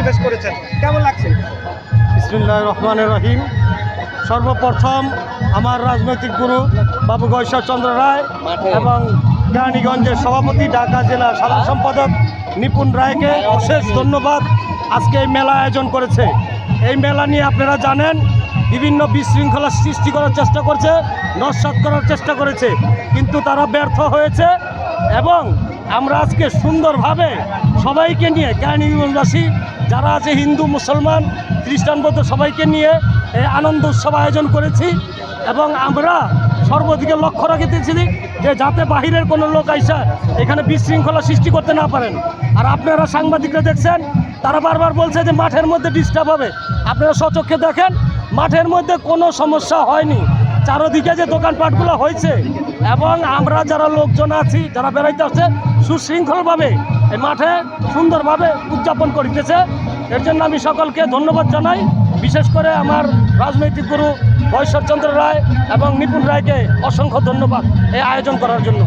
সমাবেশ করেছেন, কেমন লাগছে? বিসমিল্লাহির রহমানির রহিম। সর্বপ্রথম আমার রাজনৈতিক গুরু বাবু ঈশ্বরচন্দ্র রায় এবং কেরানীগঞ্জের সভাপতি, ঢাকা জেলা সাধারণ সম্পাদক নিপুণ রায়কে অশেষ ধন্যবাদ। আজকে এই মেলা আয়োজন করেছে। এই মেলা নিয়ে আপনারা জানেন বিভিন্ন বিশৃঙ্খলা সৃষ্টি করার চেষ্টা করছে, নস্যাৎ করার চেষ্টা করেছে, কিন্তু তারা ব্যর্থ হয়েছে। এবং আমরা আজকে সুন্দরভাবে সবাইকে নিয়ে কেরানীগঞ্জবাসী যারা আছে, হিন্দু, মুসলমান, খ্রিস্টান, বৌদ্ধ, সবাইকে নিয়ে এই আনন্দ উৎসব আয়োজন করেছি। এবং আমরা সর্বদিকে লক্ষ্য রাখতেছি যে যাতে বাহিরের কোনো লোক আইসা এখানে বিশৃঙ্খলা সৃষ্টি করতে না পারেন। আর আপনারা সাংবাদিকরা দেখছেন, তারা বারবার বলছে যে মাঠের মধ্যে ডিস্টার্ব হবে। আপনারা স্বচক্ষে দেখেন, মাঠের মধ্যে কোনো সমস্যা হয়নি। চারদিকে যে দোকানপাটগুলো হয়েছে এবং আমরা যারা লোকজন আছি, যারা বেড়াইতে আসছে, সুশৃঙ্খলভাবে এই মাঠে সুন্দরভাবে উদযাপন করিতেছে। এর জন্য আমি সকলকে ধন্যবাদ জানাই, বিশেষ করে আমার রাজনৈতিক গুরু ঈশ্বরচন্দ্র রায় এবং নিপুণ রায়কে অসংখ্য ধন্যবাদ এই আয়োজন করার জন্য।